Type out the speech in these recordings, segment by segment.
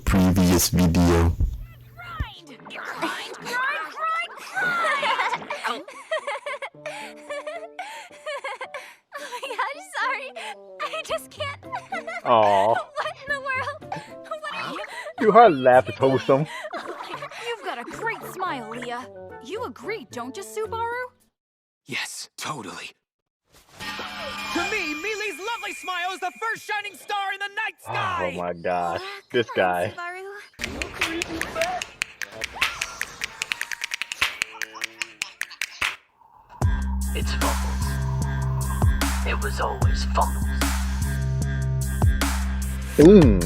previous video. Oh my god, sorry. I just can't. Aww. What in the world? What are you? You her laugh is wholesome. You've got a great smile, Leah. You agree, don't you, Subaru? Yes, totally. To me, Mealy's lovely smile is the first shining star in the night sky! Oh my gosh. This guy. It's Fumbles. It was always Fumbles. Boom!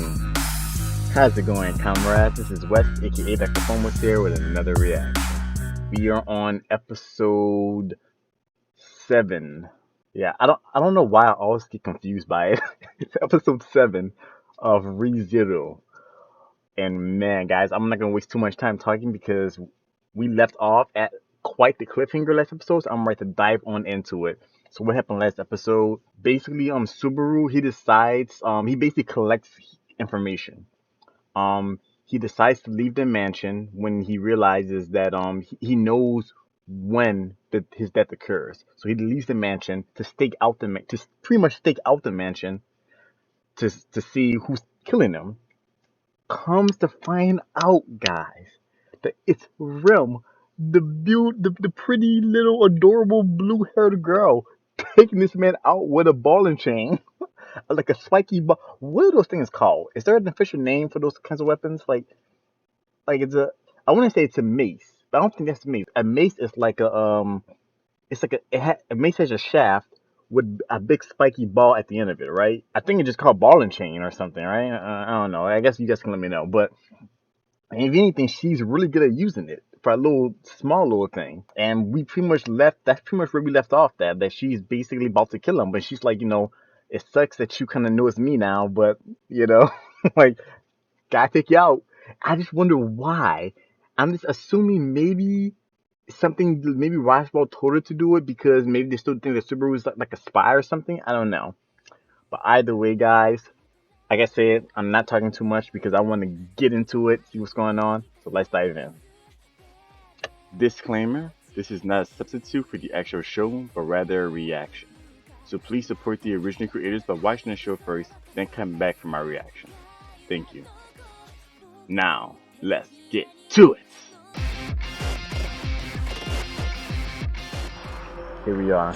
How's it going, comrades? This is Wes, aka Dr. Fumbles here with another reaction. We are on episode 7. Yeah, I don't know why I always get confused by it. It's episode 7 of ReZero. And man, guys, I'm not gonna waste too much time talking because we left off at quite the cliffhanger last episode, so I'm ready to dive on into it. So what happened last episode? Basically, Subaru, he decides, he basically collects information. He decides to leave the mansion when he realizes that he knows when his death occurs. So he leaves the mansion to pretty much stake out the mansion to see who's killing him. Comes to find out, guys, that it's Rem, the pretty little adorable blue-haired girl, taking this man out with a ball and chain, like a spiky ball. What are those things called? Is there an official name for those kinds of weapons? Like it's a. I want to say it's a mace, but I don't think that's a mace. A mace is like a It's like a mace has a shaft with a big spiky ball at the end of it, right? I think it's just called ball and chain or something, right? I don't know. I guess you guys can let me know. But if anything, she's really good at using it for a small little thing. And we pretty much that's pretty much where we left off, that she's basically about to kill him. But she's like, it sucks that you kind of know it's me now, but, like, gotta take you out. I just wonder why. I'm just assuming maybe Rashball told her to do it because maybe they still think that Subaru is like a spy or something. I don't know. But either way, guys, like I said, I'm not talking too much because I want to get into it, see what's going on. So let's dive in. Disclaimer, this is not a substitute for the actual show, but rather a reaction. So please support the original creators by watching the show first, then come back for my reaction. Thank you. Now, let's get to it. Here we are.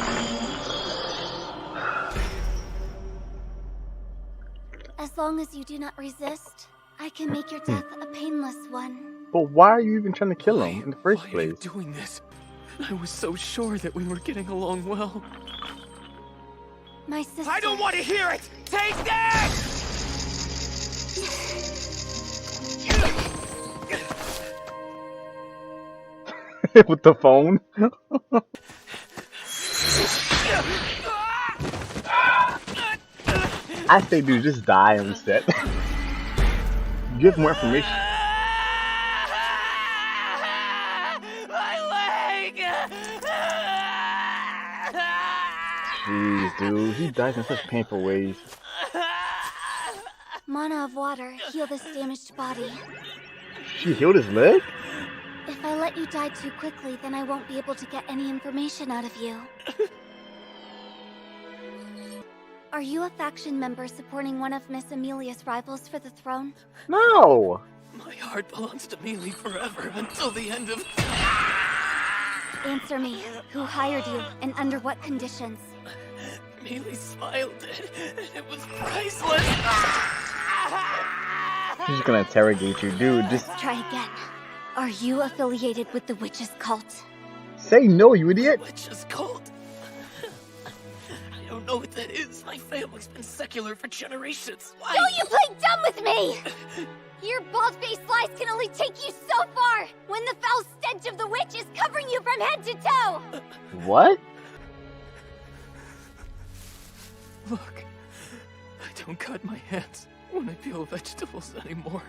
As long as you do not resist, I can make your death a painless one. But why are you even trying to kill him in the first Why place? are you doing this? I was so sure that we were getting along well. My sister... I don't want to hear it! Take this! With the phone? I say, dude, just die and reset. Give more information. My leg! Jeez, dude, he dies in such painful ways. Mana of water, heal this damaged body. She healed his leg? If I let you die too quickly, then I won't be able to get any information out of you. Are you a faction member supporting one of Miss Amelia's rivals for the throne? No! My heart belongs to Mealy forever until the end of... Answer me. Who hired you, and under what conditions? Mealy smiled, and it was priceless! She's gonna interrogate you, dude. Just Try again. Are you affiliated with the witch's cult? say no, you idiot. Witch's cult? I don't know what that is. My family's been secular for generations. Why? Don't you play dumb with me! Your bald-faced lies can only take you so far when the foul stench of the witch is covering you from head to toe! What? Look, I don't cut my hands when I peel vegetables anymore.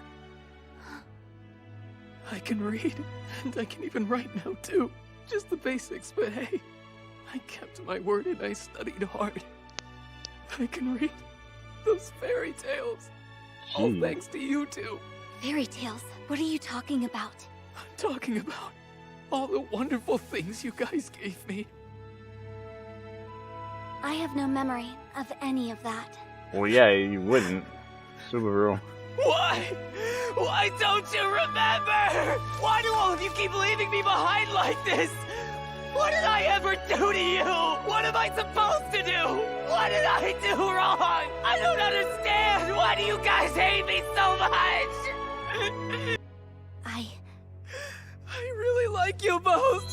I can read, and I can even write now too. Just the basics, but hey, I kept my word and I studied hard. I can read those fairy tales. All Gee. thanks to you two. Fairy tales? What are you talking about? I'm talking about all the wonderful things you guys gave me. I have no memory of any of that. Well, yeah, you wouldn't. Subaru. Why? Why don't you remember? Why do all of you keep leaving me behind like this? What did I ever do to you? What am I supposed to do? What did I do wrong? I don't understand. Why do you guys hate me so much? I really like you both.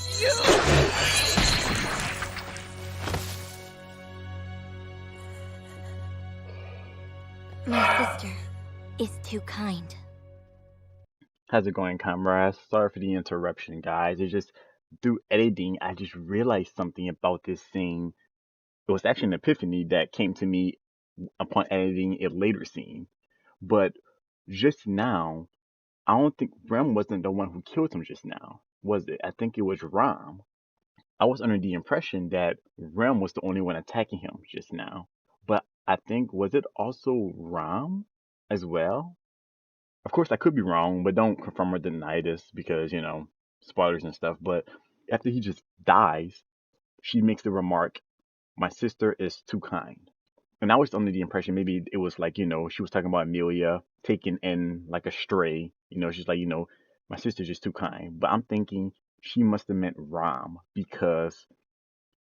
My sister is too kind. How's it going, comrades? Sorry for the interruption, guys. It's just through editing, I just realized something about this scene. It was actually an epiphany that came to me upon editing a later scene. But just now, I don't think Rem wasn't the one who killed him just now, was it? I think it was Ram. I was under the impression that Rem was the only one attacking him just now. But I think, was it also Ram as well? Of course, I could be wrong, but don't confirm or deny this because, spoilers and stuff. But after he just dies, she makes the remark, "My sister is too kind." And I was under the impression maybe it was like, she was talking about Amelia taken in like a stray. She's like, my sister's just too kind. But I'm thinking she must have meant Ram because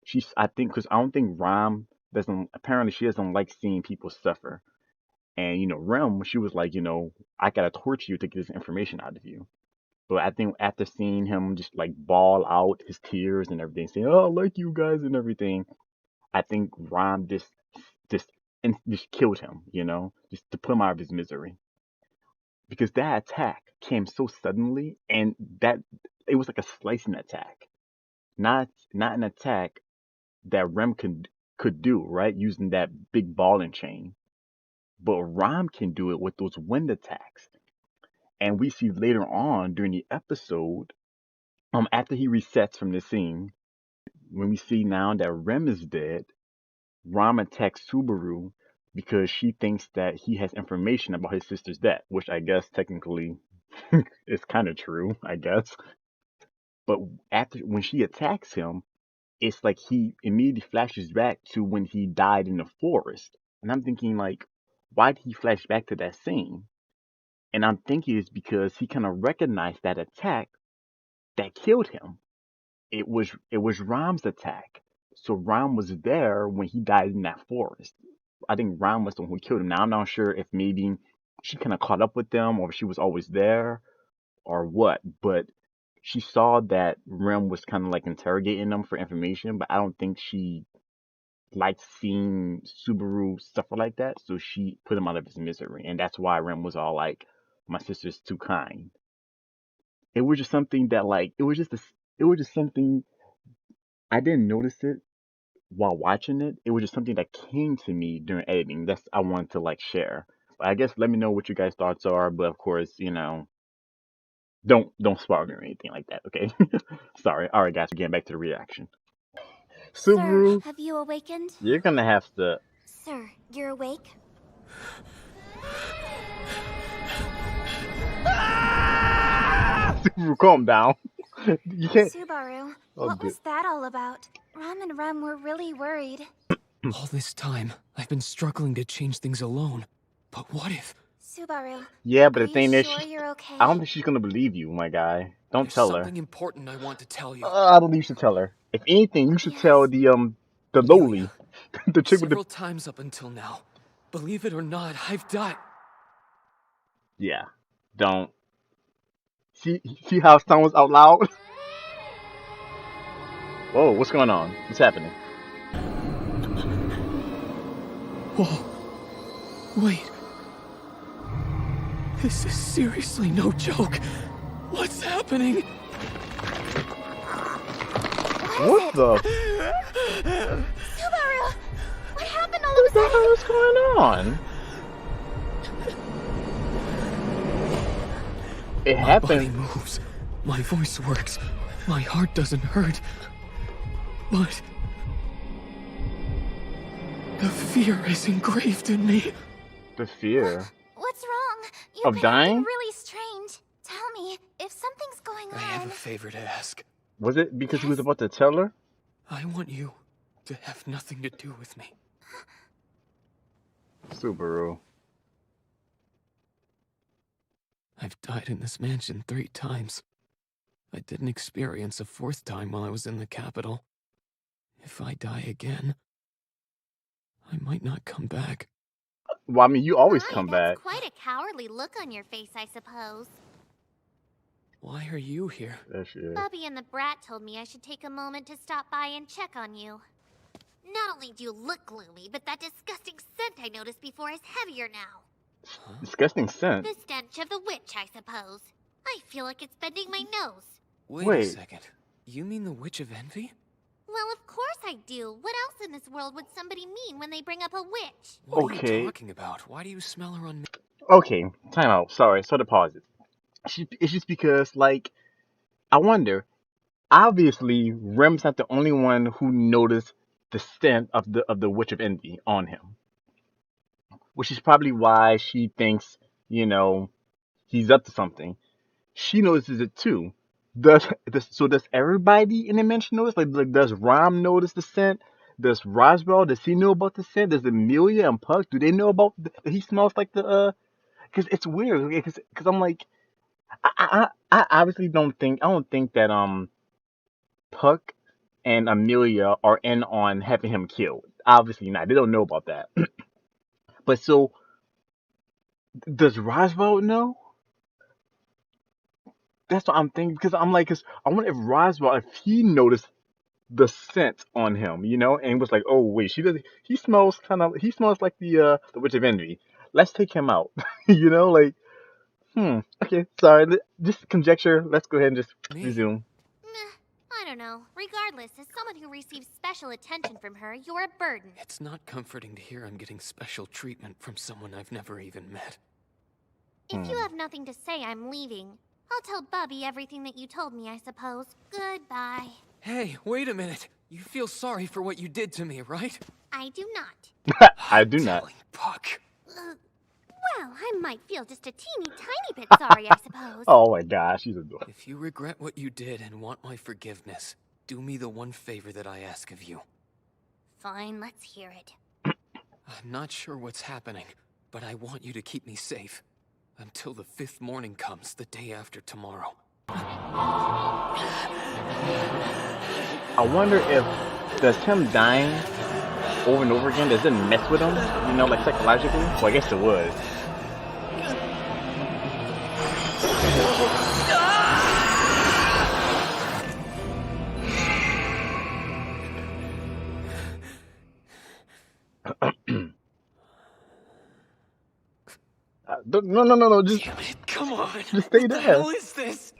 because I don't think Ram apparently she doesn't like seeing people suffer. And, Rem, she was like, I gotta torture you to get this information out of you. But I think after seeing him just like bawl out his tears and everything, saying, "Oh, I like you guys" and everything, I think Ram just killed him, just to put him out of his misery. Because that attack came so suddenly, and that it was like a slicing attack, not an attack that Rem could do, right, using that big ball and chain. But Ram can do it with those wind attacks. And we see later on during the episode, after he resets from the scene, when we see now that Rem is dead, Ram attacks Subaru because she thinks that he has information about his sister's death, which I guess technically is kind of true, I guess. But when she attacks him, it's like he immediately flashes back to when he died in the forest. And I'm thinking, like, why did he flash back to that scene? And I'm thinking it's because he kind of recognized that attack that killed him. It was Ram's attack. So Ram was there when he died in that forest. I think Ram was the one who killed him. Now I'm not sure if maybe she kind of caught up with them or if she was always there or what. But she saw that Rem was kind of like interrogating them for information. But I don't think she liked seeing Subaru suffer like that. So she put him out of his misery. And that's why Rem was all like, "My sister's too kind." It was just something that like, it was just something, I didn't notice it while watching it. It was just something that came to me during editing. That's I wanted to like share. But I guess let me know what you guys' thoughts are. But of course, don't spoil me or anything like that. Okay. Sorry. All right, guys. We're getting back to the reaction. Subaru, Sir, have you awakened? you're gonna have to. Sir, you're awake? Subaru, calm down. You can't. Subaru, Oh, what good. was that all about? Ram and Rem were really worried. All this time, I've been struggling to change things alone. But what if Subaru, Yeah, but are the thing you is, sure you're okay? I don't think she's gonna believe you, my guy. Don't there's tell her. something important I want to tell you? I don't think you should tell her. If anything, you should Yes. tell the lowly, the chick with the. Several times up until now, believe it or not, I've died. Yeah, don't. See how it sounds out loud? Whoa, what's going on? What's happening? Whoa. Wait. This is seriously no joke. What's happening? What the? Subaru! What happened all What of a the sudden? hell is going on? It My body happened. moves. My voice works. My heart doesn't hurt. But the fear is engraved in me. The fear What's wrong? of You've been dying? acting really strange. I have a favor to ask. Was it because he was about to tell her? I want you to have nothing to do with me. Subaru. I've died in this mansion 3 times. I didn't experience a 4th time while I was in the capital. If I die again, I might not come back. Well, I mean, you always My, come that's back. quite a cowardly look on your face, I suppose. Why are you here? There she is. Bubby and the brat told me I should take a moment to stop by and check on you. Not only do you look gloomy, but that disgusting scent I noticed before is heavier now. Disgusting scent. The stench of the witch, I suppose. I feel like it's bending my nose. Wait Wait. a second. You mean the Witch of Envy? Well, of course I do. What else in this world would somebody mean when they bring up a witch? What are Okay. you talking about? Why do you smell her on me? Okay, time out. Sorry, sort of pause it. It's just because, like, I wonder. Obviously, Rem's not the only one who noticed the scent of the Witch of Envy on him, which is probably why she thinks, he's up to something. She notices it too. Does everybody in the mansion notice? Like does Rom notice the scent? Does Roswell, does he know about the scent? Does Amelia and Puck, do they know about that he smells like the Because it's weird. Because I'm like, I obviously don't think that Puck and Amelia are in on having him killed. Obviously not. They don't know about that. But so does Roswell know? That's what I'm thinking. Because I'm like, 'cause I wonder if Roswell, if he noticed the scent on him, and was like, oh wait, he smells like the Witch of Envy. Let's take him out. Like, okay, sorry, just conjecture. Let's go ahead and just Me? resume. Meh, I don't know. Regardless, as someone who receives special attention from her, you're a burden. It's not comforting to hear I'm getting special treatment from someone I've never even met. If you have nothing to say, I'm leaving. I'll tell Bubby everything that you told me, I suppose. Goodbye. Hey, wait a minute. You feel sorry for what you did to me, right? I do not. I do not. Telling Puck. Well, I might feel just a teeny tiny bit sorry, I suppose. Oh my gosh, she's adorable. If you regret what you did and want my forgiveness, do me the one favor that I ask of you. Fine, let's hear it. I'm not sure what's happening, but I want you to keep me safe. Until the 5th morning comes, the day after tomorrow. I wonder if does him dying over and over again, does it mess with him? Like psychologically? Well, I guess it would. No, just Damn it, come on! just stay What the there. hell is this?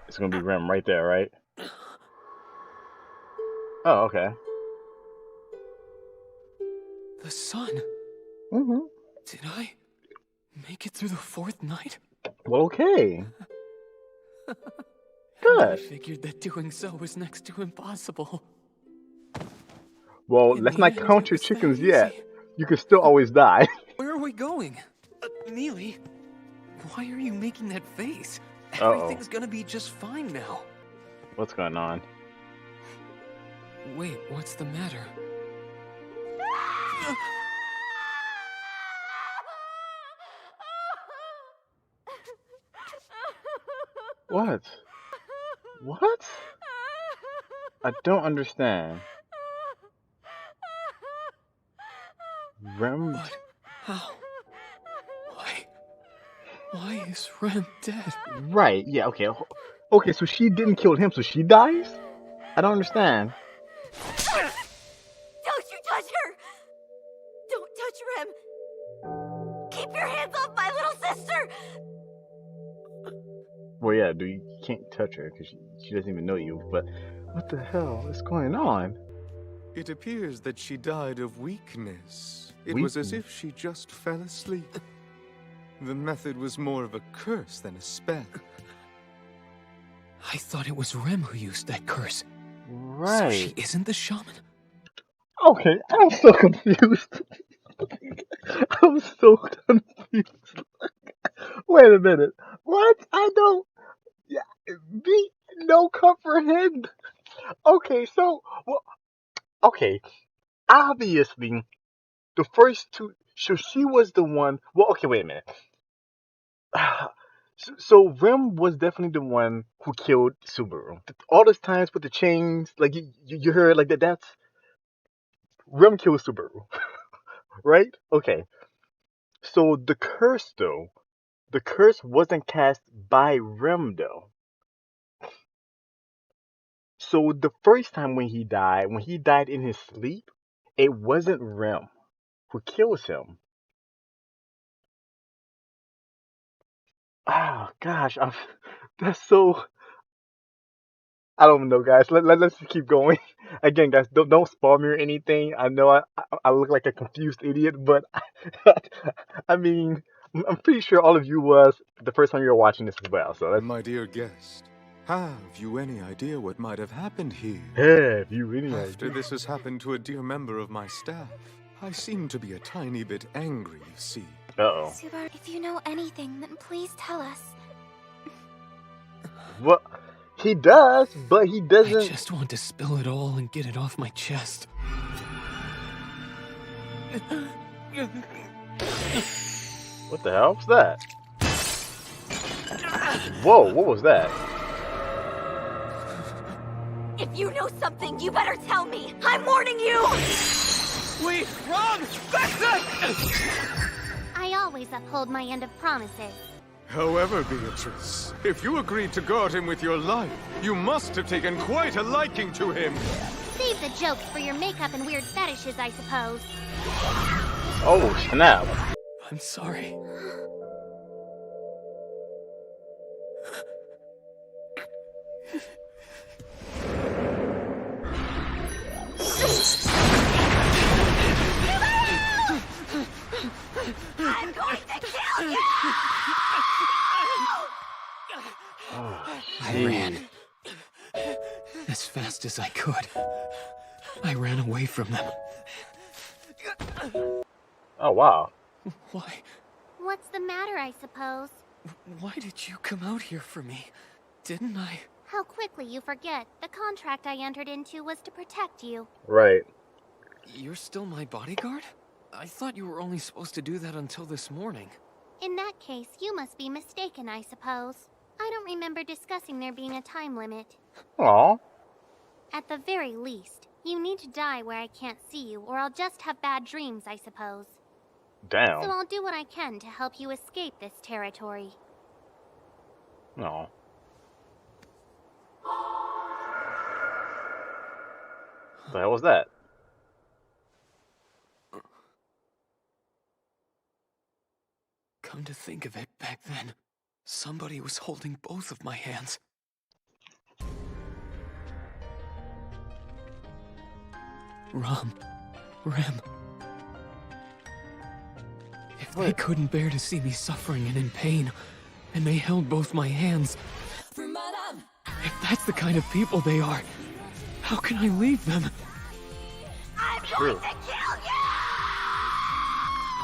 It's gonna be Rem right there, right? Oh, okay. The sun. Mhm. Did I make it through the 4th night? Well, okay. I Good. figured that doing so was next to impossible. Well, In let's the not end, count it your was that chickens easy. yet. You can still always die. Where are we going? Neely, why are you making that face? Uh-oh. Everything's gonna be just fine now. What's going on? Wait, what's the matter? What? What? I don't understand. Rem. What? How? Why? Why is Rem dead? Right, yeah, okay. Okay, so she didn't kill him, so she dies? I don't understand. Don't you touch her! Don't touch Rem! Keep your hands off my little sister! Well, yeah, dude, you can't touch her because she doesn't even know you, but what the hell is going on? It appears that she died of weakness. It was as if she just fell asleep. The method was more of a curse than a spell. I thought it was Rem who used that curse. Right. So she isn't the shaman? Okay, I'm so confused. I'm so confused. Wait a minute. What? I don't. Yeah, be no comprehend. Okay, so well, okay. Obviously, the first two. So she was the one. Well, okay, wait a minute. So Rem was definitely the one who killed Subaru. All those times with the chains, like you heard like that. That's Rem killed Subaru, right? Okay. So the curse though, the curse wasn't cast by Rem though. So the first time when he died in his sleep, it wasn't Rem who kills him. Oh gosh, that's so. I don't know, guys. Let's just keep going. Again, guys, don't spoil me or anything. I know I look like a confused idiot, but I mean, I'm pretty sure all of you was the first time you were watching this as well. So My dear guest, have you any idea what might have happened here? have you any After idea? this has happened to a dear member of my staff, I seem to be a tiny bit angry, you see. Uh-oh. Subaru, if you know anything, then please tell us. Well, he does, but he I doesn't. just want to spill it all and get it off my chest. What the hell was that? Whoa, what was that? If you know something, you better tell me! I'm warning you! Wait, Rom! That's I always uphold my end of promises. However, Beatrice, if you agreed to guard him with your life, you must have taken quite a liking to him. Save the jokes for your makeup and weird fetishes, I suppose. Oh, snap. I'm sorry. I'm going to kill you! I ran. As fast as I could. I ran away from them. Oh, wow. Why? What's the matter, I suppose? Why did you come out here for me? Didn't I? How quickly you forget. The contract I entered into was to protect you. Right. You're still my bodyguard? I thought you were only supposed to do that until this morning. In that case, you must be mistaken, I suppose. I don't remember discussing there being a time limit. Aw. At the very least, you need to die where I can't see you, or I'll just have bad dreams, I suppose. Damn. So I'll do what I can to help you escape this territory. No. What the hell was that? Come to think of it, back then, somebody was holding both of my hands. Rem. If they couldn't bear to see me suffering and in pain, and they held both my hands, if that's the kind of people they are, how can I leave them? I'm True. going to kill you!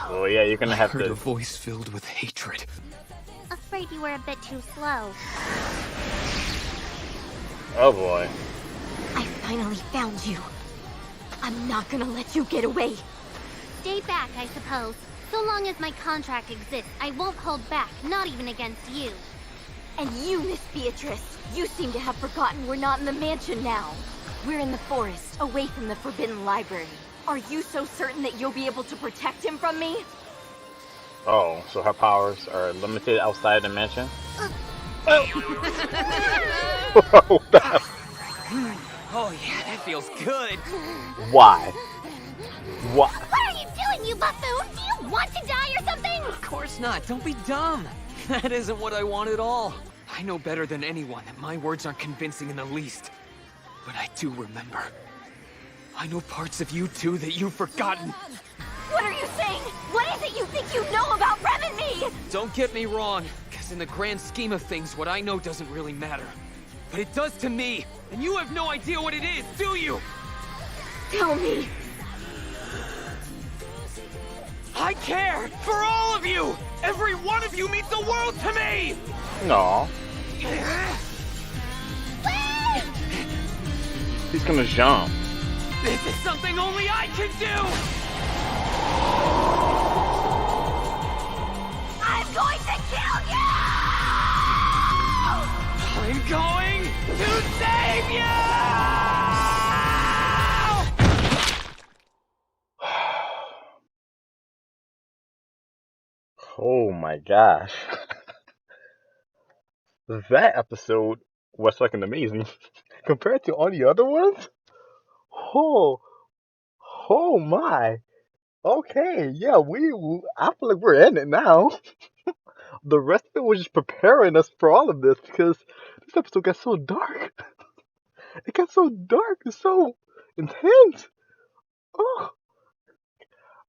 Well, yeah, you're gonna I have heard to. a voice filled with hatred. Afraid you were a bit too slow. Oh boy. I finally found you. I'm not gonna let you get away. Stay back, I suppose. So long as my contract exists, I won't hold back, not even against you. And you, Miss Beatrice, you seem to have forgotten we're not in the mansion now. We're in the forest, away from the Forbidden Library. Are you so certain that you'll be able to protect him from me? Oh, so her powers are limited outside the mansion? Oh yeah, that feels good. Why? What? What are you doing, you buffoon? Do you want to die or something? Of course not. Don't be dumb. That isn't what I want at all. I know better than anyone that my words aren't convincing in the least. But I do remember. I know parts of you too that you've forgotten. What are you saying? What is it you think you know about Rem and me? Don't get me wrong, because in the grand scheme of things, what I know doesn't really matter. But it does to me, and you have no idea what it is, do you? Tell me. I care for all of you! Every one of you means the world to me! No. He's gonna jump. This is something only I can do! I'm going to kill you! I'm going to save you! Oh my gosh. That episode was fucking amazing. Compared to all the other ones? Oh, oh my. Okay, yeah, I feel like we're in it now. The rest of it was just preparing us for all of this because this episode got so dark. It got so dark and so intense. Oh,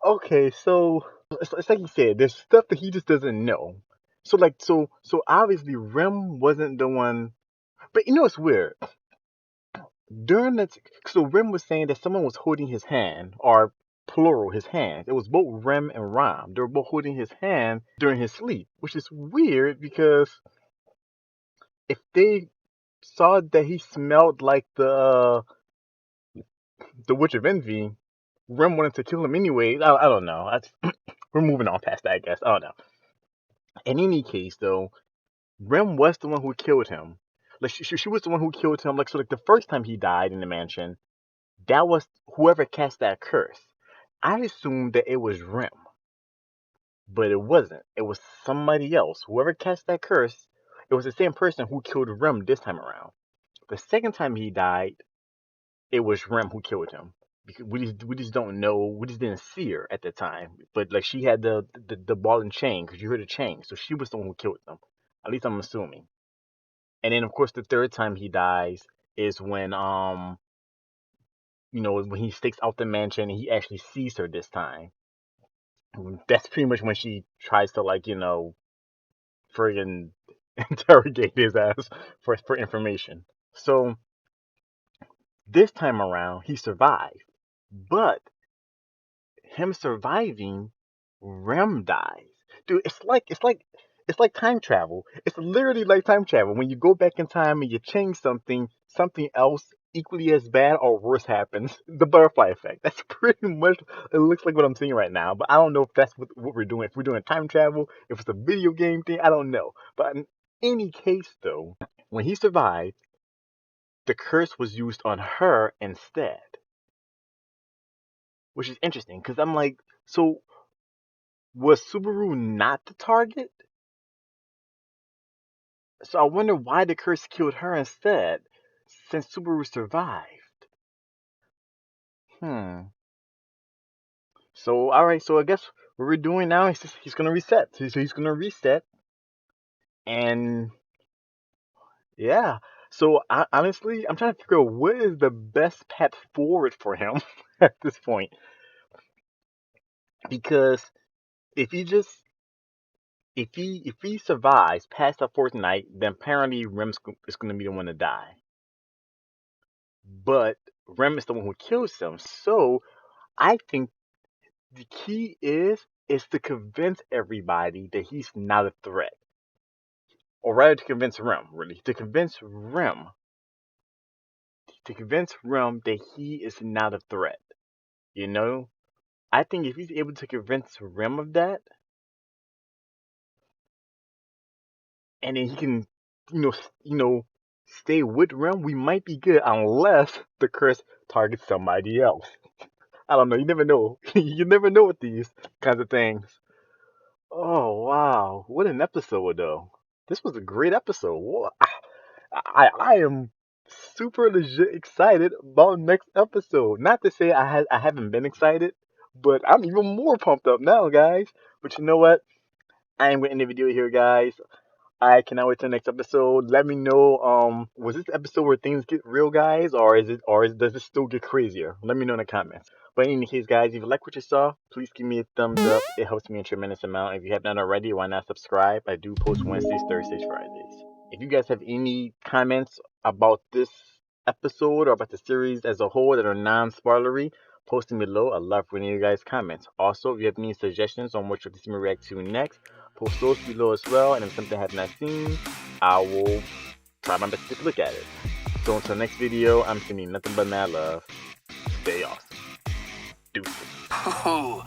okay, so it's like you said, there's stuff that he just doesn't know. So obviously Rem wasn't the one, but you know it's weird. During that, so Rem was saying that someone was holding his hand, or plural, his hand. It was both Rem and Ram. They were both holding his hand during his sleep, which is weird because if they saw that he smelled like the Witch of Envy, Rem wanted to kill him anyway. I don't know. We're moving on past that, I guess. I don't know. In any case, though, Rem was the one who killed him. Like she was the one who killed him. Like so, like the first time he died in the mansion, that was whoever cast that curse. I assumed that it was Rem, but it wasn't. It was somebody else. Whoever cast that curse, it was the same person who killed Rem this time around. The second time he died, it was Rem who killed him. Because we just don't know. We just didn't see her at the time. But like she had the ball and chain because you heard the chain, so she was the one who killed them. At least I'm assuming. And then of course the third time he dies is when when he stakes out the mansion and he actually sees her this time. That's pretty much when she tries to friggin' interrogate his ass for information. So this time around he survived. But him surviving, Rem dies. Dude, it's like time travel. It's literally like time travel. When you go back in time and you change something else equally as bad or worse happens. The butterfly effect. That's pretty much it looks like what I'm seeing right now. But I don't know if that's what we're doing. If we're doing time travel, if it's a video game thing, I don't know. But in any case though, when he survived, the curse was used on her instead. Which is interesting because I'm like, so was Subaru not the target? So I wonder why the curse killed her instead, since Subaru survived. Hmm. So alright, so I guess what we're doing now is he's gonna reset. So he's gonna reset, and yeah. So honestly, I'm trying to figure out what is the best path forward for him at this point, because if he just if he survives past the fourth night, then apparently Rem is going to be the one to die. But Rem is the one who kills him. So I think the key is to convince everybody that he's not a threat, or rather to convince Rem, really, to convince Rem that he is not a threat. You know, I think if he's able to convince Rem of that, and then he can, stay with Rem, we might be good unless the curse targets somebody else. I don't know. You never know. You never know with these kinds of things. Oh wow, what an episode though. This was a great episode. I am super legit excited about next episode. Not to say I haven't been excited, but I'm even more pumped up now, guys. But you know what? I am gonna end the video here, guys. I cannot wait till the next episode. Let me know, was this the episode where things get real, guys, does it still get crazier? Let me know in the comments. But in any case, guys, if you like what you saw, please give me a thumbs up. It helps me a tremendous amount. If you have not already, why not subscribe? I do post Wednesdays, Thursdays, Fridays. If you guys have any comments about this episode or about the series as a whole that are non-spoilery, Post them below. I love reading your guys' comments. Also, if you have any suggestions on what you'd like to see me react to next, post those below as well. And if something I have not seen, I will try my best to take a look at it. So until the next video, I'm sending nothing but mad love. Stay awesome. Deuces. Oh,